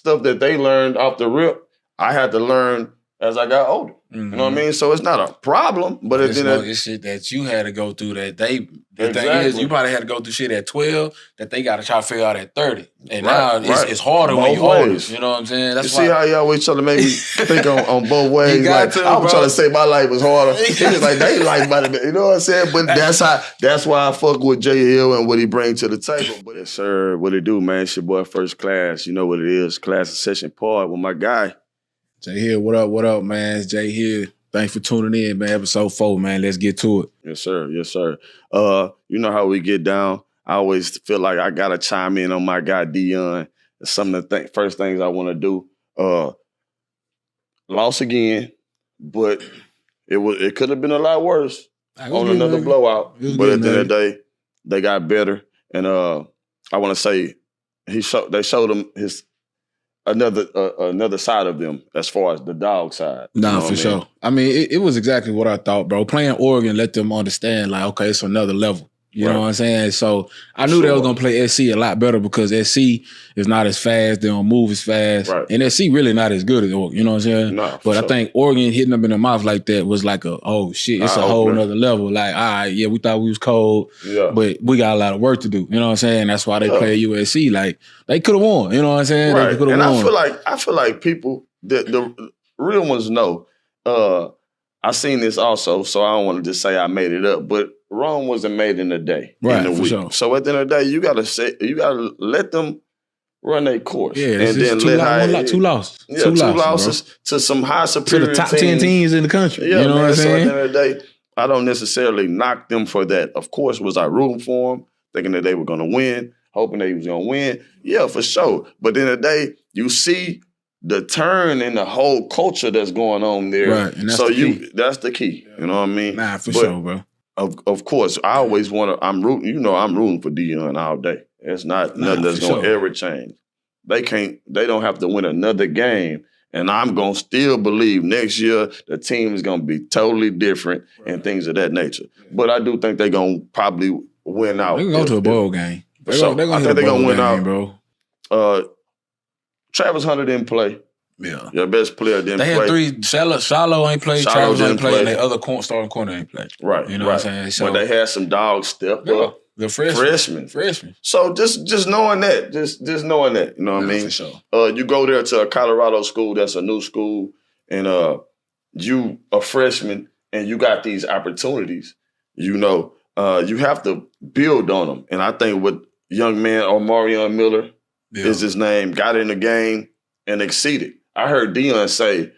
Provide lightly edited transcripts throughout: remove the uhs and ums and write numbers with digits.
stuff that they learned off the rip, I had to learn as I got older. You know what I mean? So it's not a problem, but it's shit that you had to go through that the thing is, you probably had to go through shit at 12 that they got to try to figure out at 30. And now it's harder when you're older. You know what I'm saying? That's see how you always try to make me think on both ways. Like, I was trying to say my life was harder. He was like, they life might have been, you know what I'm saying? But that's why I fuck with J.Hill and what he brings to the table. But yes, sir, what it do, man? It's your boy First Class. You know what it is. Klass N Session Podcast with my guy. J.Hill, what up, man? It's J.Hill. Thanks for tuning in, man. Episode 4, man. Let's get to it. Yes, sir. You know how we get down. I always feel like I gotta chime in on my guy Dion. It's some of the first things I want to do. Lost again, but it could have been a lot worse on another blowout. But at the end of the day, they got better, and I want to say they showed him his. Another side of them as far as the dog side. Nah, for sure. I mean, it was exactly what I thought, bro. Playing Oregon let them understand, like, okay, it's another level. You know what I'm saying? So I knew they were going to play SC a lot better because SC is not as fast. They don't move as fast. Right. And SC really not as good as Oregon. You know what I'm saying? No, but I think Oregon hitting them in the mouth like that was like oh shit, it's a whole nother level. Like, all right, yeah, we thought we was cold, but we got a lot of work to do. You know what I'm saying? That's why they play USC. Like, they could have won. You know what I'm saying? Right. They could have won. I feel like people, the real ones know. I seen this also, so I don't want to just say I made it up, but Rome wasn't made in a day, in a week. Sure. So at the end of the day, you gotta let them run their course. Yeah, and then two losses. Yeah, two losses to some high superior to the top 10 teams in the country. Yeah, you know what I'm saying? So at the end of the day, I don't necessarily knock them for that. Of course, was I rooting for them, thinking that they were gonna win, hoping they was gonna win? Yeah, for sure. But at the end of the day, you see the turn in the whole culture that's going on there. Right, and that's the key. You know what I mean? Nah, for sure, bro. Of course, I always want to. I'm rooting for Dion all day. It's not nothing that's going to ever change. They don't have to win another game, and I'm going to still believe next year the team is going to be totally different and things of that nature. But I do think they're going to probably win out. They're going to go to a bowl game. I think they're going to win out, bro. Travis Hunter didn't play. Yeah. Your best player didn't play. They had 3. Shallow ain't played. Travis ain't played. And their other starting corner ain't played. Right. You know what I'm saying? So, but they had some dogs step up. The freshmen. So just knowing that. Just knowing that. You know what I mean? For sure. You go there to a Colorado school that's a new school, and you a freshman, and you got these opportunities. You know, you have to build on them. And I think with young man Omarion Miller is his name, got in the game and exceeded. I heard Dion say,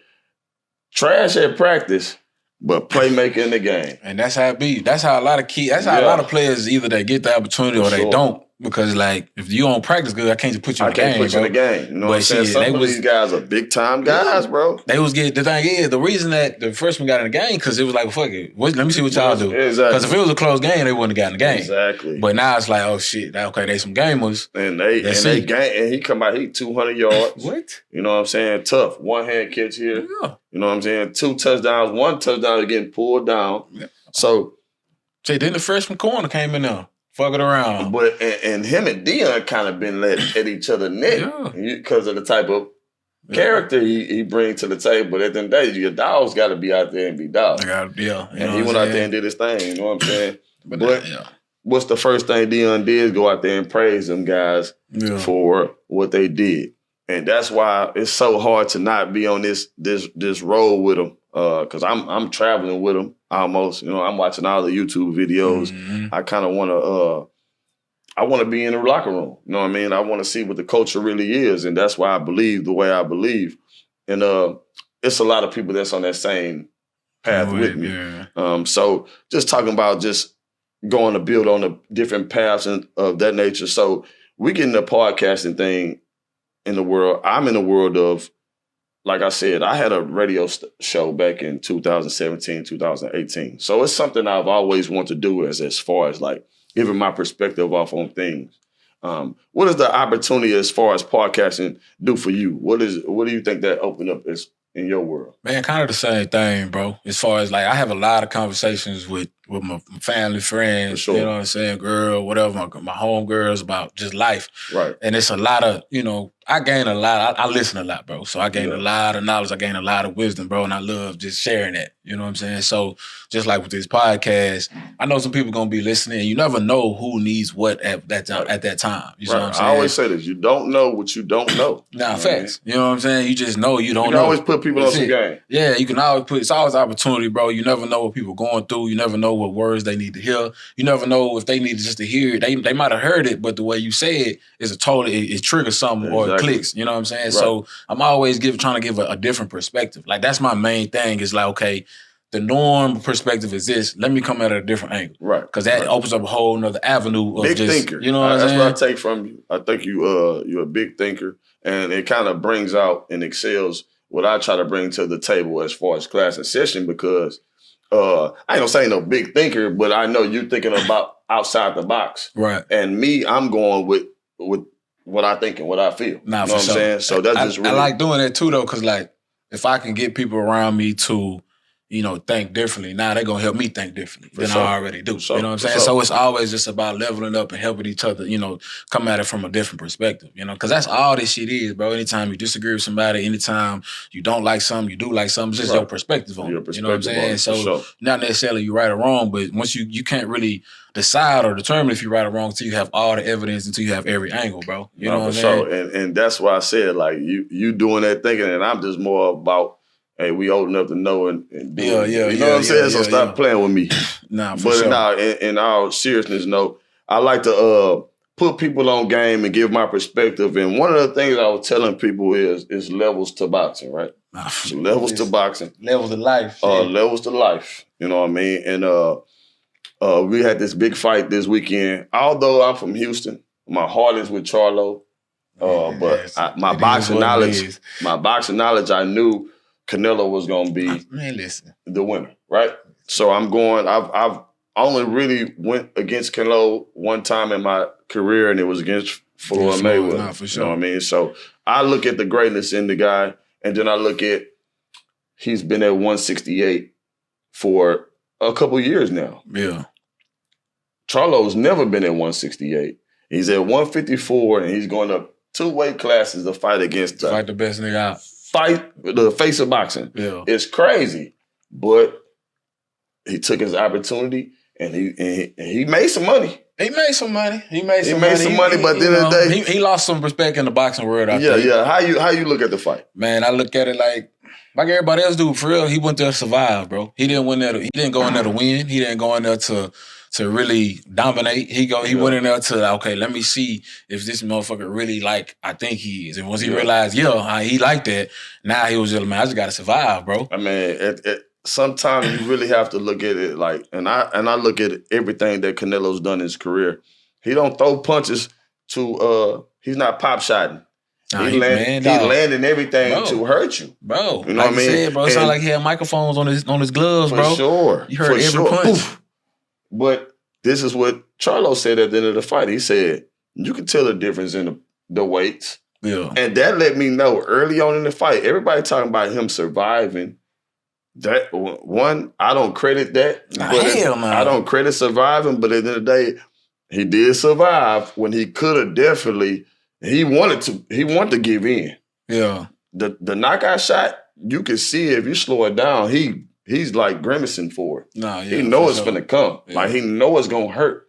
trash at practice, but playmaker in the game. And that's how it be. That's how a lot of a lot of players either they get the opportunity or they don't. Because, like, if you don't practice good, I can't just put you in the game. I can't put you in the game. You know what I'm saying? Some of these guys are big-time guys, bro. The thing is, the reason that the freshmen got in the game, because it was like, fuck it. Let me see what y'all do. Exactly. Because if it was a close game, they wouldn't have gotten the game. Exactly. But now it's like, oh, shit. Okay, they some gamers. And he come out, he 200 yards. What? You know what I'm saying? Tough. One-hand catch here. Yeah. You know what I'm saying? 2 touchdowns. 1 touchdown getting pulled down. Yeah. So. See, then the freshman corner came in there. Fuck it around. But and him and Dion kind of been let at each other neck because of the type of character he brings to the table. But at the end of the day, your dogs got to be out there and be dogs. And he went out there and did his thing. You know what I'm saying? But what's the first thing Dion did? Is go out there and praise them guys for what they did. And that's why it's so hard to not be on this road with them. Because I'm traveling with them almost. You know, I'm watching all the YouTube videos. Mm-hmm. I kind of want to be in the locker room. You know what I mean? I want to see what the culture really is, and that's why I believe the way I believe. And it's a lot of people that's on that same path with me. Yeah. So just talking about just going to build on the different paths of that nature. So we get in the podcasting thing in the world. I'm in the world of, like I said, I had a radio show back in 2017, 2018. So it's something I've always wanted to do as far as like giving my perspective off on things. What is the opportunity as far as podcasting do for you? What do you think that opened up is in your world? Man, kind of the same thing, bro. As far as like, I have a lot of conversations with with my family, friends, sure. you know what I'm saying, girl, whatever, my homegirls, about just life. Right. And it's a lot of, I gain a lot. I listen a lot, bro. So I gain a lot of knowledge. I gain a lot of wisdom, bro. And I love just sharing that. You know what I'm saying? So just like with this podcast, I know some people going to be listening. You never know who needs what at that time. At that time. You know what I'm saying? I always say this. You don't know what you don't know. Nah, facts. You know what I'm saying? You just know you don't know. You can always put people on some game. Yeah, you can always it's always opportunity, bro. You never know what people are going through. You never know what words they need to hear. You never know if they need just to hear it. They might have heard it, but the way you say it is it triggers something or it clicks. You know what I'm saying? Right. So I'm always trying to give a different perspective. Like, that's my main thing is like, okay, the norm perspective is this. Let me come at a different angle. Right. Because that opens up a whole nother avenue of big thinker. You know what I'm saying? That's what I take from you. I think you're a big thinker, and it kind of brings out and excels what I try to bring to the table as far as Klass N Session, because I ain't gonna say no big thinker, but I know you're thinking about outside the box. Right. And me, I'm going with what I think and what I feel. Nah, you know what I'm saying? So that's just really... I like doing that too, though, because like if I can get people around me to, think differently, now they're gonna help me think differently than I already do. You know what I'm saying? So it's always just about leveling up and helping each other, come at it from a different perspective, because that's all this shit is, bro. Anytime you disagree with somebody, anytime you don't like something, you do like something, it's just your perspective on it. You know what I'm saying? So not necessarily you right or wrong, but once you can't really decide or determine if you're right or wrong until you have all the evidence, until you have every angle, bro. You know what I'm saying? And that's why I said, like, you doing that thinking, and I'm just more about, hey, we old enough to know and do it. You know what I'm saying? So stop playing with me. Nah, for sure. But in all seriousness, no, I like to put people on game and give my perspective. And one of the things I was telling people is levels to boxing, right? So levels to boxing. Levels to life. Levels to life. You know what I mean? And we had this big fight this weekend. Although I'm from Houston, my heart is with Charlo. But my boxing knowledge, I knew Canelo was going to be the winner, right? So I'm going, I've only really went against Canelo one time in my career, and it was against Floyd Mayweather. Nah, for sure. You know what I mean? So I look at the greatness in the guy, and then I look at, he's been at 168 for a couple years now. Yeah. Charlo's never been at 168. He's at 154, and he's going up 2 weight classes to fight against fight the best nigga out. Fight the face of boxing. Yeah. It's crazy, but he took his opportunity and he made some money. He made some money. But at the end of the day, he lost some respect in the boxing world. I think. Yeah. How you look at the fight? Man, I look at it like everybody else do. For real, he went there to survive, bro. He didn't go in there to win. He didn't go in there to really dominate. He went in there to, okay, let me see if this motherfucker really like I think he is. And once he realized, he liked that, now he was just, man, I just gotta survive, bro. I mean, sometimes you really have to look at it like, and I look at everything that Canelo's done in his career. He don't throw punches to he's not pop shotting. He landing everything to hurt you. Bro. You know what I mean? Said, bro, it sounded like he had microphones on his gloves, bro. For sure. You heard every punch. Poof. But this is what Charlo said at the end of the fight. He said, you can tell the difference in the weights. Yeah. And that let me know early on in the fight, everybody talking about him surviving. That one, I don't credit that. I don't credit surviving, but at the end of the day, he did survive when he could have definitely, he wanted to give in. Yeah. The knockout shot, you can see if you slow it down, he's like grimacing for it. He knows it's gonna come. Yeah. Like, he know it's gonna hurt.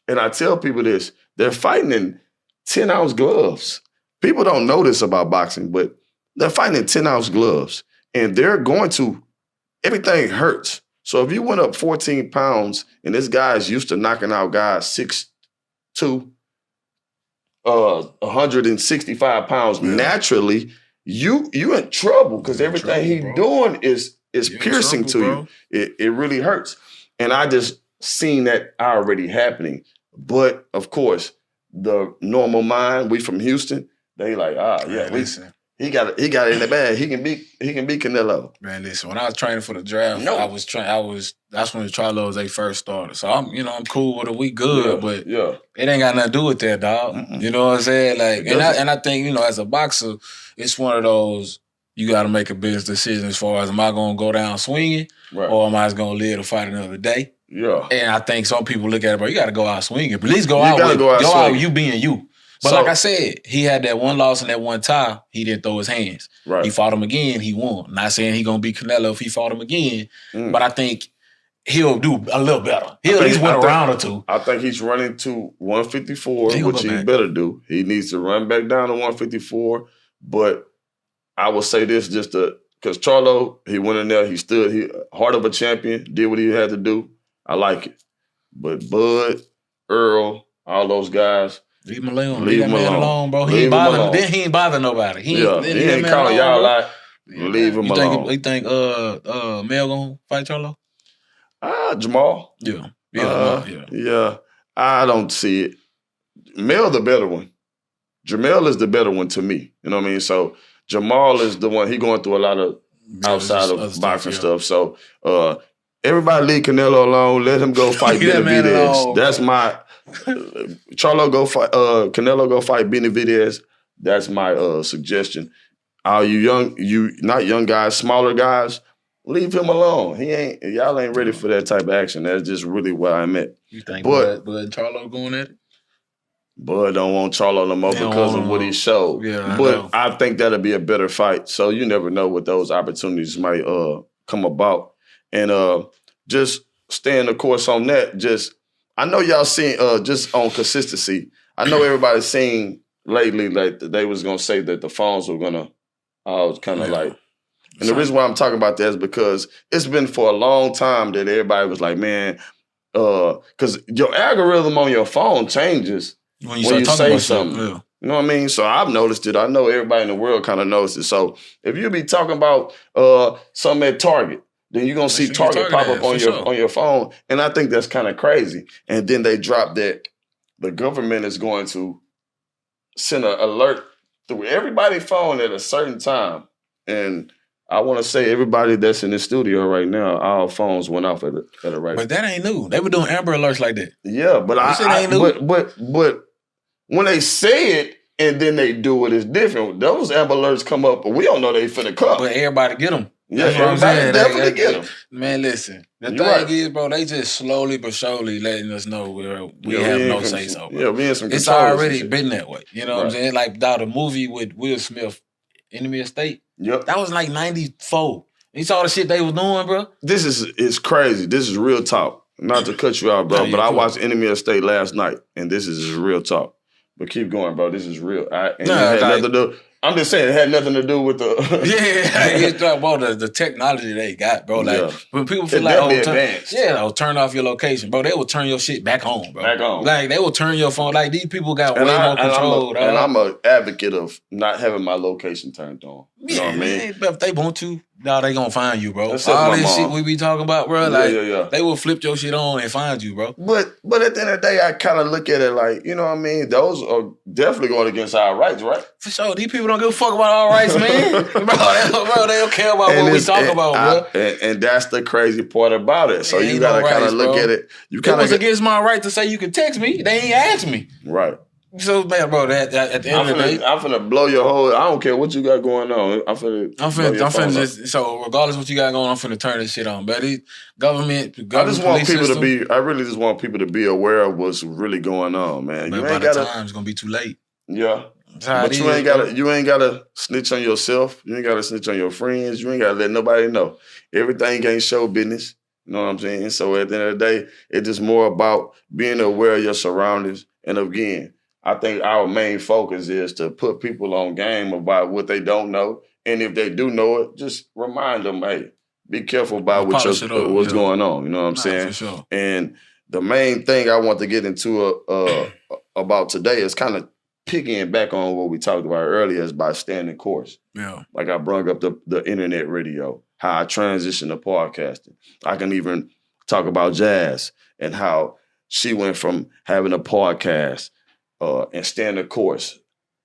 And I tell people this, they're fighting in 10-ounce gloves. People don't know this about boxing, but they're fighting in 10-ounce gloves. And they're going to, everything hurts. So if you went up 14 pounds and this guy is used to knocking out guys 6'2", 165 pounds naturally, you in trouble because everything he's doing is piercing to you. It really hurts. And I just seen that already happening. But of course, the normal mind, we from Houston, they like, listen. He got it in the bag. He can beat Canelo. Man, listen, when I was training for the draft, that's when the Charlos they first started. So I'm cool with it. We good, but it ain't got nothing to do with that, dog. Mm-mm. You know what I'm saying? Like, and I think, as a boxer, it's one of those, you got to make a business decision as far as, am I going to go down swinging or am I just going to live to fight another day? Yeah. And I think some people look at it, bro, you got to go out swinging. At least go out you being you. But like I said, he had that one loss and that one tie. He didn't throw his hands. Right. He fought him again. He won. Not saying he going to beat Canelo if he fought him again. But I think he'll do a little better. He'll at least win a round or two. I think he's running to 154, which he better do. He needs to run back down to 154. But I will say this just because Charlo, he went in there, he stood, heart of a champion, did what he had to do. I like it. But Bud, Earl, all those guys, leave him alone. Leave him alone, bro. He ain't bother nobody. He ain't calling y'all out. Leave him alone. You think Mel gonna fight Charlo? Jamal. Yeah. I don't see it. Mel the better one. Jamel is the better one to me. You know what I mean? So Jamal is the one, he going through a lot of outside of boxing stuff. So everybody leave Canelo alone. Let him go fight Benavidez. That's my Charlo go fight Canelo go fight Benavidez. That's my suggestion. All you not young guys, smaller guys, leave him alone. Y'all ain't ready for that type of action. That's just really where I'm at. You think Bud and Charlo going at it? Bud don't want Charlo no more because of what he showed. Yeah, but I think that'll be a better fight. So you never know what those opportunities might come about. And just staying the course on that. I know y'all seen just on consistency. I know everybody's seen lately like they was gonna say that the phones were gonna kind of like. And the reason why I'm talking about that is because it's been for a long time that everybody was like, man, because your algorithm on your phone changes when you say something. Yeah. You know what I mean? So I've noticed it. I know everybody in the world kind of knows it. So if you be talking about something at Target, then you're going to see Target pop up on your phone. And I think that's kind of crazy. And then they drop that the government is going to send an alert through everybody's phone at a certain time. And I want to say everybody that's in the studio right now, our phones went off at a right. But that ain't new. They were doing Amber Alerts like that. Yeah, but but when they say it and then they do it, it's different. Those Amber Alerts come up, but we don't know they finna come. But everybody get them. Yeah, everybody definitely get them. Man, listen. The thing is, bro, they just slowly but surely letting us know we have no say so. Yeah, we in some control. It's already been that way. You know what I'm saying? Like the movie with Will Smith, Enemy of State. Yep. That was like 94. You saw the shit they was doing, bro? It's crazy. This is real talk. Not to cut you out, bro, but I watched Enemy of State last night, and this is real talk. But keep going, bro. This is real. I'm just saying it had nothing to do with the... it's about the technology they got, bro. Like, when people feel turn off your location, bro, they will turn your shit back on, bro. Back on. Like, they will turn your phone. Like, these people got way more control. And I'm an advocate of not having my location turned on. You know what I mean? But if they want to, now they gonna find you, bro. All this shit we be talking about, bro, like, they will flip your shit on and find you, bro. But at the end of the day, I kind of look at it like, you know what I mean? Those are definitely going against our rights, right? For sure. These people don't give a fuck about our rights, man. bro, they don't care about what we talk about, bro. And that's the crazy part about it. So you gotta kind of look at it. It was against my right to say you can text me. They ain't asked me. Right. So, man, bro, at the end of the day, I'm finna blow your whole. I don't care what you got going on. I'm finna just. So, regardless of what you got going on, I'm finna turn this shit on. But government I just want people system, to be. I really just want people to be aware of what's really going on, man. You ain't gotta. Time it's gonna be too late. Yeah, but you ain't gotta. You ain't gotta snitch on yourself. You ain't gotta snitch on your friends. You ain't gotta let nobody know. Everything ain't show business. You know what I'm saying? So at the end of the day, it's just more about being aware of your surroundings. And again, I think our main focus is to put people on game about what they don't know. And if they do know it, just remind them, hey, be careful about what's going on. You know what I'm saying? For sure. And the main thing I want to get into about today is kind of picking back on what we talked about earlier is by staying the course. Yeah. Like I brought up the internet radio, how I transitioned to podcasting. I can even talk about Jazz and how she went from having a podcast and staying the course.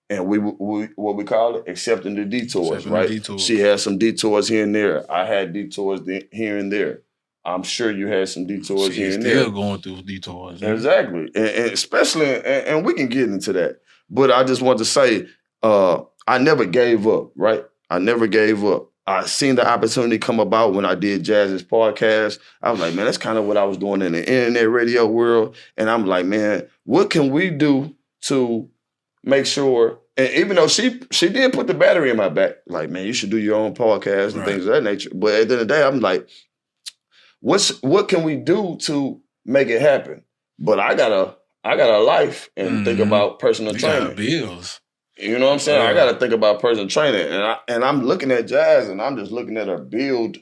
And we what we call it? Accepting the detours, right? She had some detours here and there. I had detours here and there. I'm sure you had some detours here and there. Still going through detours. Exactly. And especially, and we can get into that. But I just want to say, I never gave up, right? I never gave up. I seen the opportunity come about when I did Jazz's podcast. I was like, man, that's kind of what I was doing in the internet radio world. And I'm like, man, what can we do to make sure? And even though she did put the battery in my back, like, man, you should do your own podcast and things of that nature. But at the end of the day, I'm like, what can we do to make it happen? But I got a life and think about personal training. Got bills. You know what I'm saying? I got to think about personal training, and I'm looking at Jazz, and I'm just looking at her build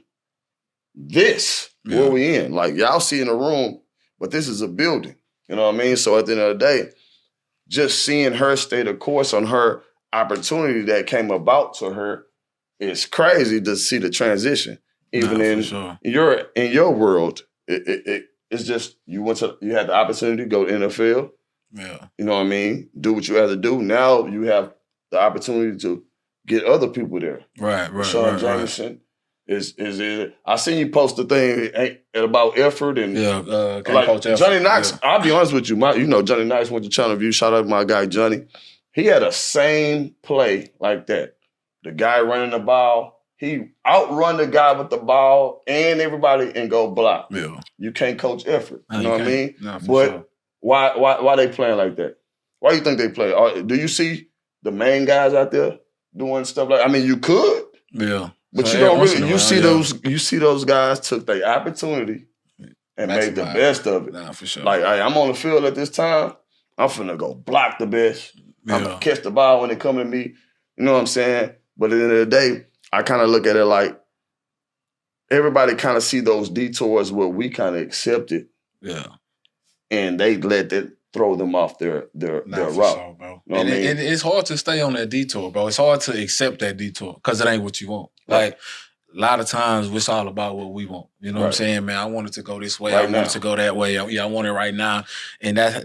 this where we in. Like, y'all see in the room, but this is a building. You know what I mean? So at the end of the day, just seeing her stay the course on her opportunity that came about to her is crazy to see the transition. Even in your world, it's just you had the opportunity to go to NFL. Yeah. You know what I mean? Do what you have to do. Now you have the opportunity to get other people there. Right. Sean Jameson is I seen you post a thing about effort and like Johnny Knox. I'll be honest with you. Johnny Knox went to Channel View. Shout out to my guy Johnny. He had a same play like that. The guy running the ball, he outrun the guy with the ball and everybody and go block. Yeah. You can't coach effort. You know what I mean? No, but sure. Why they playing like that? Why do you think they play? Do you see the main guys out there doing stuff like? I mean, you could, but so you don't really. You see those guys took their opportunity and made the best of it. Nah, for sure. Like, I'm on the field at this time. I'm finna go block the best. I'm gonna catch the ball when they come to me. You know what I'm saying? But at the end of the day, I kind of look at it like everybody kind of see those detours where we kind of accept it. Yeah. And they let that throw them off their route. Sure, bro. You know and it's hard to stay on that detour, bro. It's hard to accept that detour because it ain't what you want. Right. Like, a lot of times it's all about what we want. You know what I'm saying, man? I wanted to go this way. I wanted to go that way. I want it right now. And that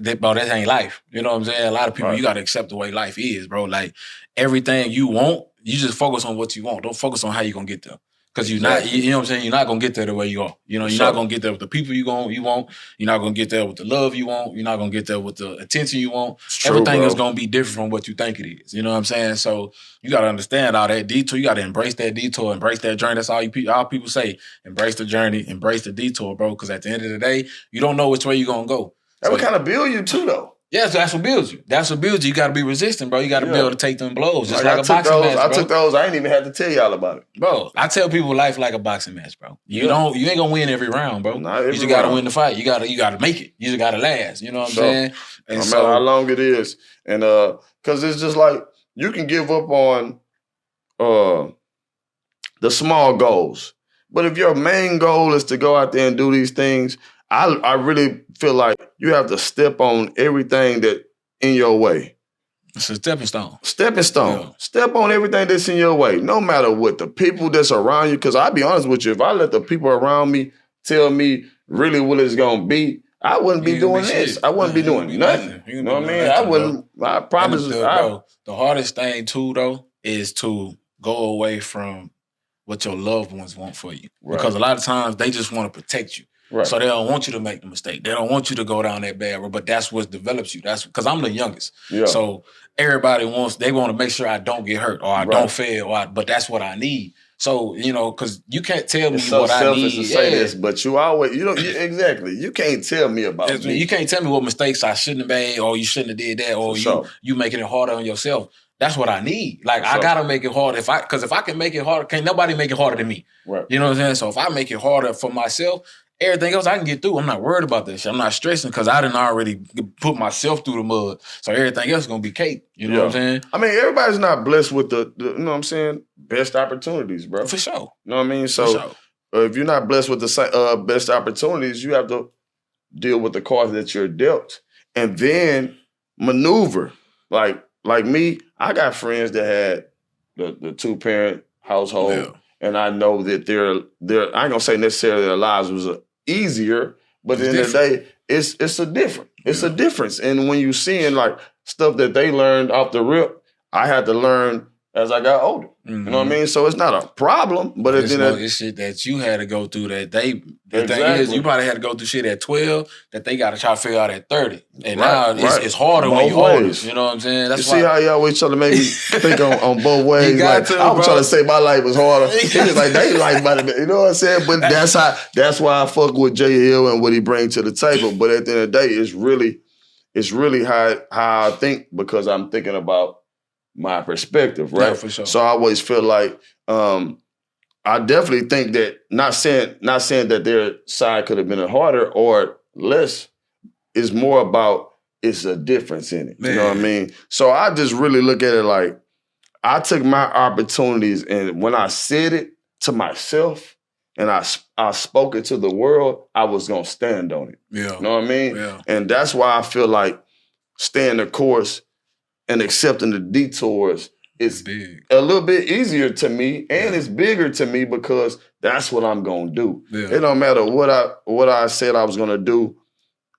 ain't life. You know what I'm saying? A lot of people, you got to accept the way life is, bro. Like, everything you want, you just focus on what you want. Don't focus on how you're going to get there. Because you're not, you know what I'm saying? You're not going to get there the way you are. You know, you're not going to get there with the people you want. You're not going to get there with the love you want. You're not going to get there with the attention you want. Everything is going to be different from what you think it is. You know what I'm saying? So you got to understand all that detour. You got to embrace that detour, embrace that journey. That's all people say. Embrace the journey, embrace the detour, bro. Because at the end of the day, you don't know which way you're going to go. That would kind of build you too, though. Yeah, so that's what builds you. That's what builds you. You got to be resistant, bro. You got to be able to take them blows. Just like a boxing match, bro. I took those. I ain't even had to tell y'all about it. Bro, I tell people life like a boxing match, bro. You ain't going to win every round, bro. You just got to win the fight. You got to make it. You just got to last. You know what I'm saying? And no matter how long it is. And because it's just like you can give up on the small goals. But if your main goal is to go out there and do these things, I really feel like you have to step on everything that in your way. It's a stepping stone. Stepping stone. Yeah. Step on everything that's in your way, no matter what the people that's around you. Because I'll be honest with you, if I let the people around me tell me really what it's going to be, I wouldn't be doing this. Shit. I wouldn't be doing nothing. You know what I mean? I wouldn't. I promise. Bro, the hardest thing too, though, is to go away from what your loved ones want for you. Right. Because a lot of times they just want to protect you. Right. So they don't want you to make the mistake. They don't want you to go down that bad road, but that's what develops you. That's because I'm the youngest. Yeah. So everybody want to make sure I don't get hurt or I don't fail, but that's what I need. So, because you can't tell me what I need. It's so selfish to say this, but you always, exactly. You can't tell me about me. You can't tell me what mistakes I shouldn't have made or you shouldn't have did that or you making it harder on yourself. That's what I need. Like, I got to make it harder. Because if I can make it harder, can't nobody make it harder than me. Right. You know what I'm saying? So if I make it harder for myself, everything else I can get through. I'm not worried about this shit. I'm not stressing because I didn't already put myself through the mud. So everything else is going to be cake. You know what I'm saying? I mean, everybody's not blessed with the you know what I'm saying, best opportunities, bro. For sure. You know what I mean? So if you're not blessed with the best opportunities, you have to deal with the cards that you're dealt. And then maneuver. Like me, I got friends that had the two-parent household. Yeah. And I know that they're I ain't gonna say necessarily their lives was easier, but at the end of the day, it's a difference. And when you seeing like stuff that they learned off the rip, I had to learn as I got older. You know what I mean? So it's not a problem, but it's shit that you had to go through that they. The thing is, you probably had to go through shit at 12 that they got to try to figure out at 30. And now it's harder when you're older. You know what I'm saying? That's see how you always try to make me think on both ways. I was trying to say my life was harder. He was like, they life might have been. You know what I'm saying? But that's why I fuck with J.Hill and what he brings to the table. But at the end of the day, it's really how I think, because I'm thinking about my perspective, right? Yeah, for sure. So I always feel like I definitely think that not saying that their side could have been harder or less, is more about it's a difference in it. Man. You know what I mean? So I just really look at it like I took my opportunities, and when I said it to myself and I spoke it to the world, I was gonna stand on it. Yeah. You know what I mean? Yeah. And that's why I feel like staying the course and accepting the detours is a little bit easier to me, and it's bigger to me because that's what I'm gonna do. Yeah. It don't matter what I said I was gonna do,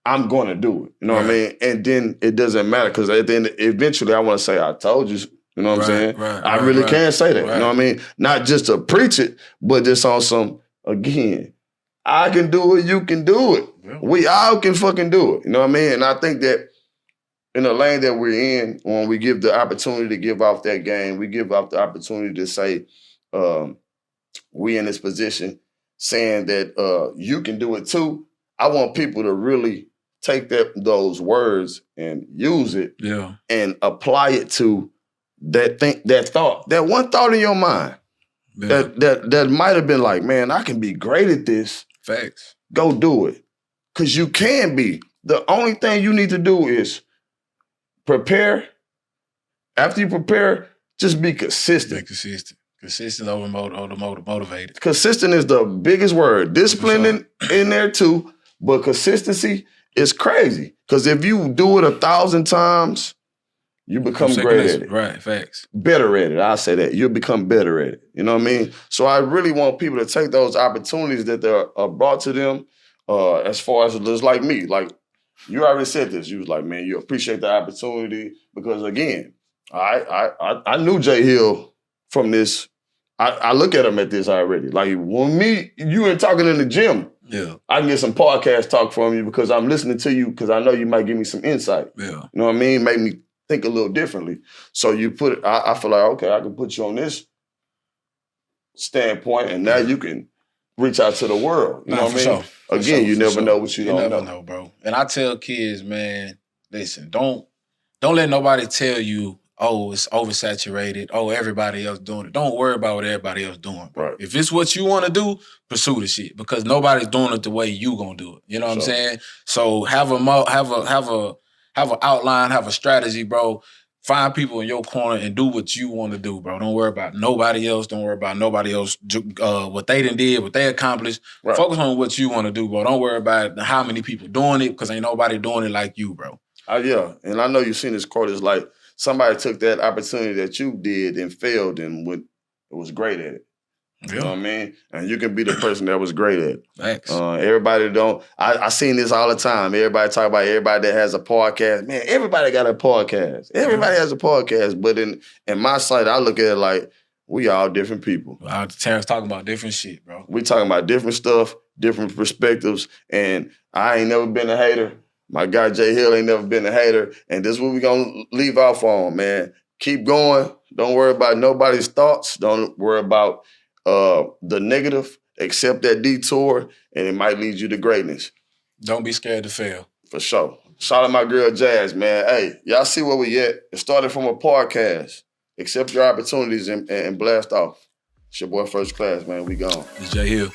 I'm gonna do it. You know what I mean? And then it doesn't matter, because at the end, eventually I want to say I told you. You know what I'm saying? I really can say that. You know what I mean? Not just to preach it, but just on some, again, I can do it, you can do it. Yeah. We all can fucking do it. You know what I mean? And I think that in the lane that we're in, when we give the opportunity to give off that game, we give off the opportunity to say, we in this position saying that you can do it too. I want people to really take those words and use it and apply it to that thought, that one thought in your mind that might have been like, man, I can be great at this. Facts. Go do it. Because you can be. The only thing you need to do is prepare. After you prepare, just be consistent. Be consistent. Consistent over motivated. Consistent is the biggest word. Discipline in there too, but consistency is crazy. Because if you do it 1,000 times, you become great at it. Right, facts. Better at it. I'll say that. You'll become better at it. You know what I mean? So I really want people to take those opportunities that are brought to them, as far as just like me. Like, you already said this. You was like, man, you appreciate the opportunity. Because again, I knew J.Hill from this. I look at him at this already. Like, when you were talking in the gym, I can get some podcast talk from you because I'm listening to you, because I know you might give me some insight. Yeah. You know what I mean? Make me think a little differently. So you put it, I feel like, okay, I can put you on this standpoint, and now you can reach out to the world. You know what I mean? Sure. Again, you never know what you don't know. You never know, bro. And I tell kids, man, listen, don't let nobody tell you, oh, it's oversaturated. Oh, everybody else doing it. Don't worry about what everybody else doing. Right. If it's what you want to do, pursue the shit, because nobody's doing it the way you gonna do it. You know what I'm saying? So have an outline, have a strategy, bro. Find people in your corner and do what you want to do, bro. Don't worry about nobody else. Don't worry about nobody else, what they done did, what they accomplished. Right. Focus on what you want to do, bro. Don't worry about how many people doing it, because ain't nobody doing it like you, bro. Yeah, and I know you've seen this quote. It's like, somebody took that opportunity that you did and failed and was great at it. You know what I mean? And you can be the person that was great at it. Thanks. Everybody don't. I seen this all the time. Everybody talk about everybody that has a podcast. Man, everybody got a podcast. Everybody has a podcast. But in my sight, I look at it like we all different people. Terrence talking about different shit, bro. We talking about different stuff, different perspectives. And I ain't never been a hater. My guy J.Hill ain't never been a hater. And this is what we gonna leave off on, man. Keep going. Don't worry about nobody's thoughts. Don't worry about the negative. Accept that detour, and it might lead you to greatness. Don't be scared to fail. For sure. Shout out my girl Jazz, man. Hey, y'all see where we at? It started from a podcast. Accept your opportunities and blast off. It's your boy First Class, man. We gone. It's J.Hill.